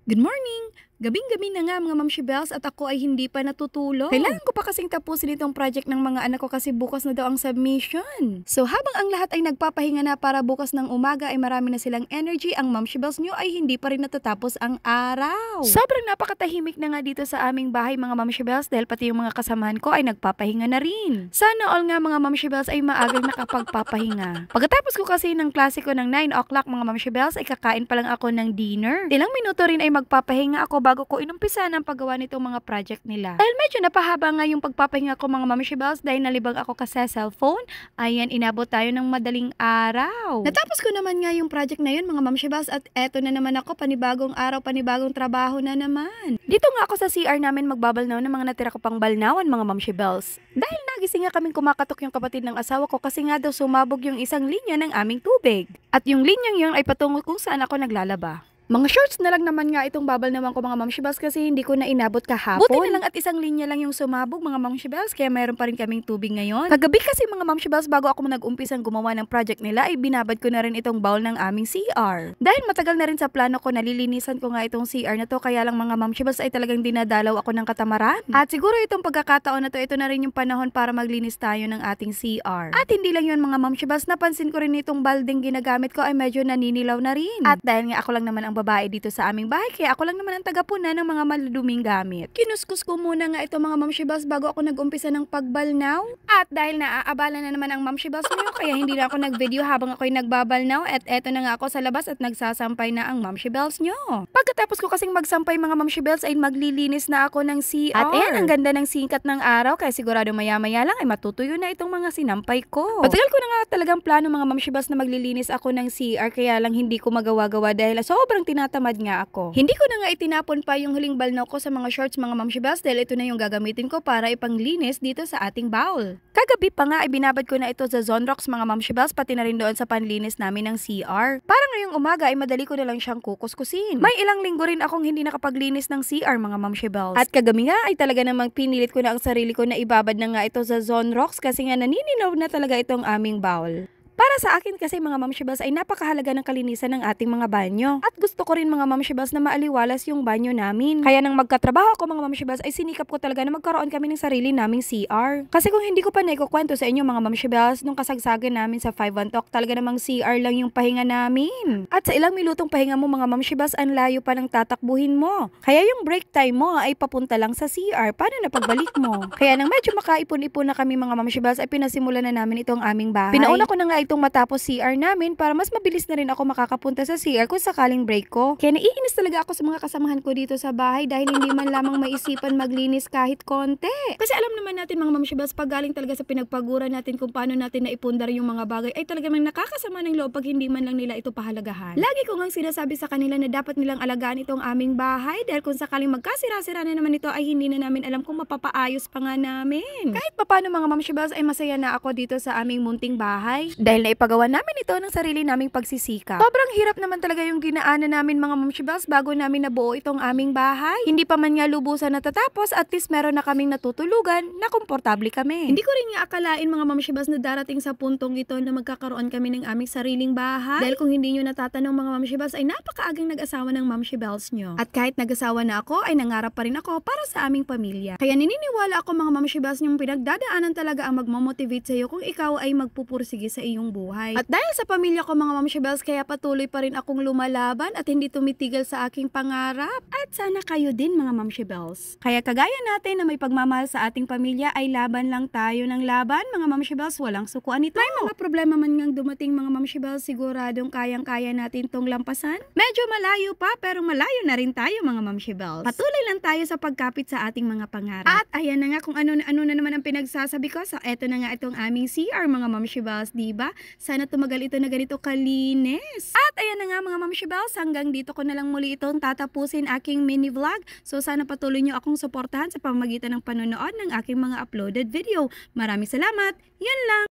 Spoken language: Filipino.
Good morning! Gabing-gabi na nga mga Mamshi Bells at ako ay hindi pa natutulog. Kailangan ko pa kasing tapusin itong project ng mga anak ko kasi bukas na daw ang submission. So habang ang lahat ay nagpapahinga na para bukas ng umaga ay marami na silang energy, ang Mamshi Bells nyo ay hindi pa rin natatapos ang araw. Sobrang napakatahimik na nga dito sa aming bahay mga Mamshi Bells dahil pati yung mga kasamahan ko ay nagpapahinga na rin. Sana all nga mga Mamshi Bells ay maagang nakapagpapahinga. Pagkatapos ko kasi ng klase ko ng 9 o'clock mga Mamshi Bells ay kakain pa lang ako ng dinner. Ilang minuto rin ay magpapahinga ako bago ko inumpisa ng paggawa nitong mga project nila. Dahil medyo napahaba nga yung pagpapahinga ko mga Mamshi Bells dahil nalibang ako kasi cellphone, ayan inabot tayo ng madaling araw. Natapos ko naman nga yung project na yun mga Mamshi Bells at eto na naman ako, panibagong araw, panibagong trabaho na naman. Dito nga ako sa CR namin magbabalnaw ng mga natira ko pang balnawan mga Mamshi Bells. Dahil nagising nga kaming kumakatok yung kapatid ng asawa ko kasi nga daw sumabog yung isang linya ng aming tubig. At yung linyang yun ay patungo kung saan ako naglalaba. Mga shorts na lang naman nga itong babal naman ko mga Mamshi Bells kasi hindi ko na inabot kahapon. Buti na lang at isang linya lang yung sumabog mga Mamshi Bells kaya mayroon pa rin kaming tubig ngayon. Kagabi kasi mga Mamshi Bells bago ako nag-umpisang gumawa ng project nila ay binabad ko na rin itong bowl ng aming CR. Dahil matagal na rin sa plano ko nalilinisan ko nga itong CR na to kaya lang mga Mamshi Bells ay talagang dinadalaw ako ng katamaran. At siguro itong pagkakataon na to ito na rin yung panahon para maglinis tayo ng ating CR. At hindi lang yun mga Mamshi Bells, napansin ko rin itong balding ginagamit ko ay medyo naninilaw na rin. At dahil nga ako lang naman ang babae dito sa aming bahay, kaya ako lang naman ang tagapuna ng mga maluduming gamit. Kinuskus ko muna nga ito mga Mamshi Bells bago ako nag-umpisa ng pagbalnaw. At dahil naaabala na naman ang Mamshi Bells nyo, kaya hindi na ako nag-video habang ako'y nagbabalnaw at eto na nga ako sa labas at nagsasampay na ang Mamshi Bells nyo. Pagkatapos ko kasing magsampay mga Mamshi Bells ay maglilinis na ako ng CR. At ayan, ang ganda ng singkat ng araw kaya sigurado maya-maya lang ay matutuyo na itong mga sinampay ko. Matagal ko na nga talagang plano mga Mamshi Bells na maglilinis ako ng CR kaya lang hindi ko magawa-gawa dahil sobrang tinatamad nga ako. Hindi ko na nga itinapon pa yung huling balnaw ko sa mga shorts mga Mamshi Bells dahil ito na yung gagamitin ko para ipanglinis dito sa ating bowl. Kagabi pa nga ay binabad ko na ito sa Zonrox mga Mamshi Bells pati na rin doon sa panlinis namin ng CR. Para ngayong umaga ay madali ko na lang siyang kukuskusin. May ilang linggo rin akong hindi nakapaglinis ng CR mga Mamshi Bells. At kagabi nga ay talaga namang pinilit ko na ang sarili ko na ibabad na nga ito sa Zonrox kasi nga naninilaw na talaga itong aming bowl. Para sa akin kasi mga Mamshi Bells ay napakahalaga ng kalinisan ng ating mga banyo. At gusto ko rin mga Mamshi Bells na maaliwalas yung banyo namin. Kaya nang magkatrabaho ako mga Mamshi Bells ay sinikap ko talaga na magkaroon kami ng sarili naming CR. Kasi kung hindi ko pa naikukwento sa inyo mga Mamshi Bells, nung kasagsagan namin sa 5-1 Talk talaga namang CR lang yung pahinga namin. At sa ilang minutong pahinga mo mga Mamshi Bells, ang layo pa ng tatakbuhin mo. Kaya yung break time mo ay papunta lang sa CR. Paano na pagbalik mo? Kaya nang medyo makaipon-ipon na kami mga Mamshi Bells ay pinasimulan na namin itong aming bahay. Pinauna ko na nga itong matapos CR namin para mas mabilis na rin ako makakapunta sa CR kung sakaling break ko. Kaya naiinis talaga ako sa mga kasamahan ko dito sa bahay dahil hindi man lamang maisipan maglinis kahit konti. Kasi alam naman natin mga Mamshi Bells, pag galing talaga sa pinagpaguran natin kung paano natin naipundar yung mga bagay ay talaga mang nakakasama ng loob pag hindi man lang nila ito pahalagahan. Lagi ko ngang sinasabi sa kanila na dapat nilang alagaan itong aming bahay dahil kung sakaling magkasira-sira na naman ito ay hindi na namin alam kung mapapaayos pa nga namin. Kahit papano mga Mamshi Bells ay masaya na ako dito sa aming munting bahay dahil naipagawa namin ito ng sarili naming pagsisikap. Sobrang hirap naman talaga yung dinaanan namin mga Mamshi Bells bago namin nabuo itong aming bahay. Hindi pa man nga lubusan natatapos, at least meron na kaming natutulugan na komportable kami. Hindi ko rin nga akalain mga Mamshi Bells na darating sa puntong ito na magkakaroon kami ng aming sariling bahay. Dahil kung hindi nyo natatanong mga Mamshi Bells ay napakaagang nag-asawa ng Mamshi Bells nyo. At kahit nag-asawa na ako ay nangarap pa rin ako para sa aming pamilya. Kaya nininiwala ako mga Mamshi Bells yung pinagdadaanan talaga ang magmamotivate sa iyo kung ikaw ay magpupursige sa iyong buhay. At dahil sa pamilya ko mga Mamshi Bells, kaya patuloy pa rin akong lumalaban at hindi tumitigil sa aking pangarap. At sana kayo din mga Mamshi Bells. Kaya kagaya natin na may pagmamahal sa ating pamilya ay laban lang tayo ng laban mga Mamshi Bells, walang sukuan ito. May mga problema man ngang dumating mga Mamshi Bells, siguradong kayang-kaya natin tong lampasan. Medyo malayo pa pero malayo na rin tayo mga Mamshi Bells. Patuloy lang tayo sa pagkapit sa ating mga pangarap. At ayan na nga kung ano na naman ang pinagsasabi ko. So eto na nga itong aming CR mga Mamshi Bells, diba? Sana tumagal ito na ganito kalinis. At ayan na nga mga Mamshi Bells, hanggang dito ko na lang muli itong tatapusin aking mini vlog. So sana patuloy nyo akong suportahan sa pamamagitan ng panonood ng aking mga uploaded video. Maraming salamat. Yun lang.